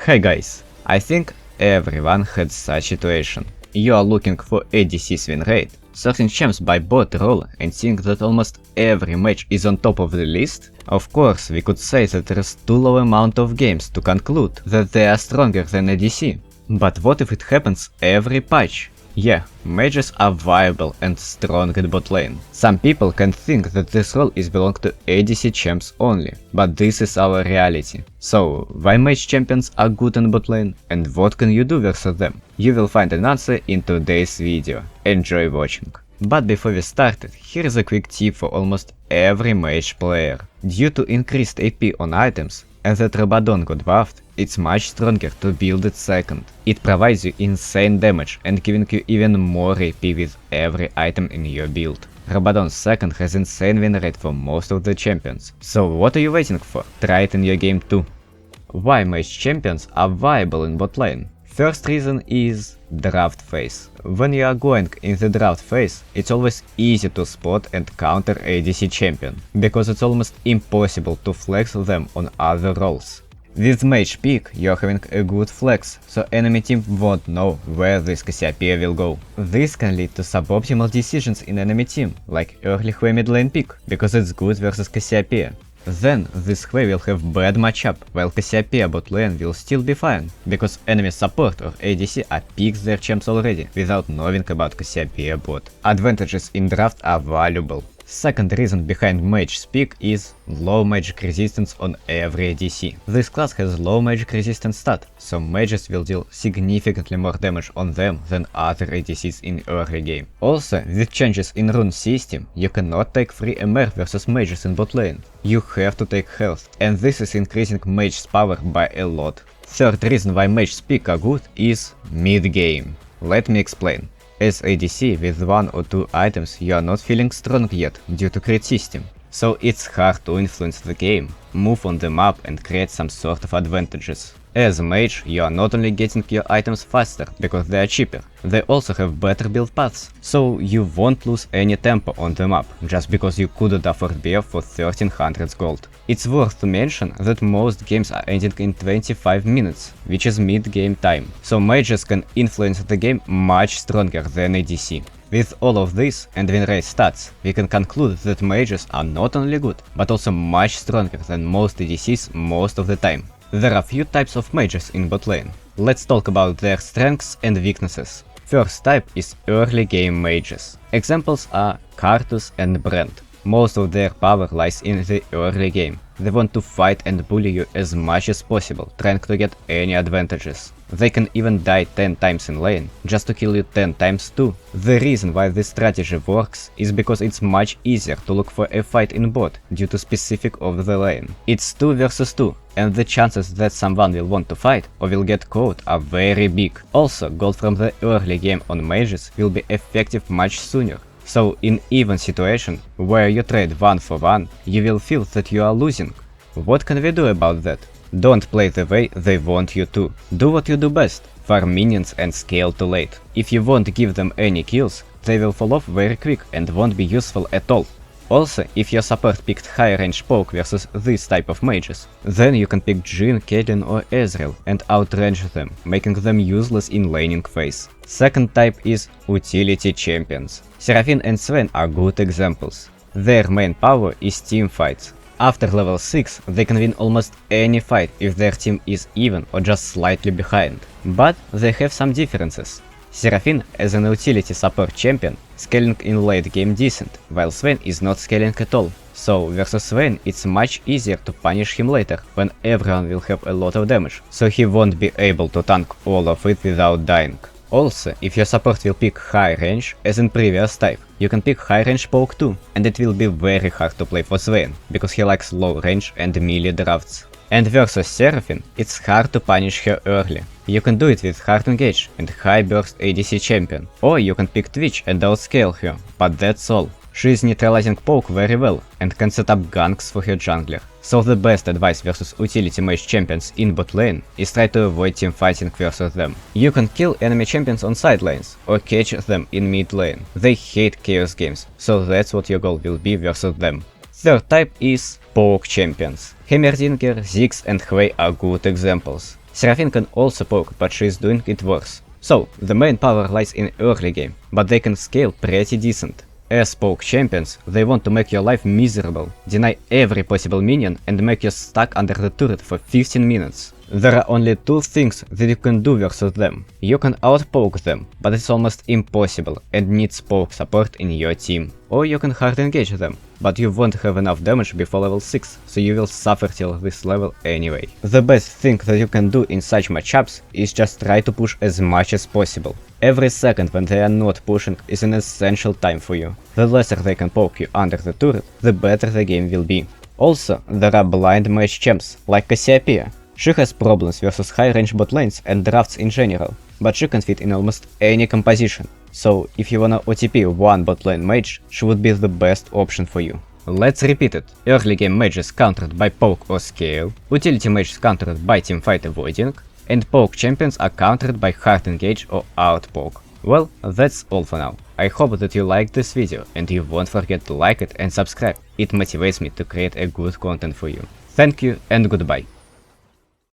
Hey guys, I think everyone had such situation. You are looking for ADC win rate, searching champs by bot role and seeing that almost every match is on top of the list? Of course, we could say that there is too low amount of games to conclude that they are stronger than ADC. But what if it happens every patch? Yeah, mages are viable and strong at bot lane. Some people can think that this role is belong to ADC champs only, but this is our reality. So, why mage champions are good in bot lane, and what can you do versus them? You will find an answer in today's video. Enjoy watching. But before we started, here is a quick tip for almost every mage player. Due to increased AP on items, and that Rabadon got buffed, it's much stronger to build it second. It provides you insane damage and giving you even more AP with every item in your build. Rabadon second has insane win rate for most of the champions. So what are you waiting for? Try it in your game too. Why mage champions are viable in bot lane? First reason is draft phase. When you are going in the draft phase, it's always easy to spot and counter ADC champion, because it's almost impossible to flex them on other roles. With mage pick, you're having a good flex, so enemy team won't know where this Cassiopeia will go. This can lead to suboptimal decisions in enemy team, like early Hwei mid lane pick, because it's good versus Cassiopeia. Then this Hwei will have bad matchup, while Cassiopeia bot lane will still be fine, because enemy support or ADC are picked their champs already, without knowing about Cassiopeia bot. Advantages in draft are valuable. Second reason behind Mage's pick is low magic resistance on every ADC. This class has low magic resistance stat, so mages will deal significantly more damage on them than other ADCs in early game. Also, with changes in rune system, you cannot take free MR versus mages in bot lane. You have to take health, and this is increasing mage's power by a lot. Third reason why mage's pick are good is mid-game. Let me explain. As ADC with 1 or 2 items you are not feeling strong yet due to crit system, so it's hard to influence the game, move on the map and create some sort of advantages. As a mage, you are not only getting your items faster because they are cheaper, they also have better build paths, so you won't lose any tempo on the map just because you couldn't afford BF for 1300 gold. It's worth to mention that most games are ending in 25 minutes, which is mid-game time, so mages can influence the game much stronger than ADC. With all of this and win rate stats, we can conclude that mages are not only good, but also much stronger than most ADCs most of the time. There are few types of mages in bot lane. Let's talk about their strengths and weaknesses. First type is early game mages. Examples are Karthus and Brand. Most of their power lies in the early game. They want to fight and bully you as much as possible, trying to get any advantages. They can even die 10 times in lane, just to kill you 10 times too. The reason why this strategy works is because it's much easier to look for a fight in bot due to specific of the lane. It's 2 versus 2, and the chances that someone will want to fight or will get caught are very big. Also, gold from the early game on mages will be effective much sooner. So in even situation, where you trade 1 for 1, you will feel that you are losing. What can we do about that? Don't play the way they want you to. Do what you do best, farm minions and scale too late. If you won't give them any kills, they will fall off very quick and won't be useful at all. Also, if your support picked high range poke versus this type of mages, then you can pick Jhin, Caitlyn or Ezreal and outrange them, making them useless in laning phase. Second type is utility champions. Seraphine and Swain are good examples. Their main power is team fights. After level 6, they can win almost any fight if their team is even or just slightly behind. But they have some differences. Seraphine, as an utility support champion, scaling in late game decent, while Swain is not scaling at all. So versus Swain it's much easier to punish him later, when everyone will have a lot of damage, so he won't be able to tank all of it without dying. Also, if your support will pick high range, as in previous type, you can pick high range poke too, and it will be very hard to play for Swain, because he likes low range and melee drafts. And versus Seraphine, it's hard to punish her early. You can do it with hard engage and high burst ADC champion, or you can pick Twitch and outscale her, but that's all. She is neutralizing poke very well and can set up ganks for her jungler. So the best advice versus utility mage champions in bot lane is try to avoid teamfighting versus them. You can kill enemy champions on side lanes or catch them in mid lane. They hate chaos games, so that's what your goal will be versus them. Third type is poke champions. Heimerdinger, Ziggs and Hwei are good examples. Seraphine can also poke, but she is doing it worse. So, the main power lies in early game, but they can scale pretty decent. As poke champions, they want to make your life miserable, deny every possible minion and make you stuck under the turret for 15 minutes. There are only two things that you can do versus them. You can outpoke them, but it's almost impossible and needs poke support in your team. Or you can hard engage them, but you won't have enough damage before level 6, so you will suffer till this level anyway. The best thing that you can do in such matchups is just try to push as much as possible. Every second when they are not pushing is an essential time for you. The lesser they can poke you under the turret, the better the game will be. Also, there are blind mage champs, like Cassiopeia. She has problems versus high range bot lanes and drafts in general, but she can fit in almost any composition. So, if you wanna OTP one bot lane mage, she would be the best option for you. Let's repeat it. Early game mage is countered by poke or scale, utility mage is countered by teamfight avoiding, and poke champions are countered by hard engage or outpoke. Well, that's all for now. I hope that you liked this video and you won't forget to like it and subscribe. It motivates me to create a good content for you. Thank you and goodbye.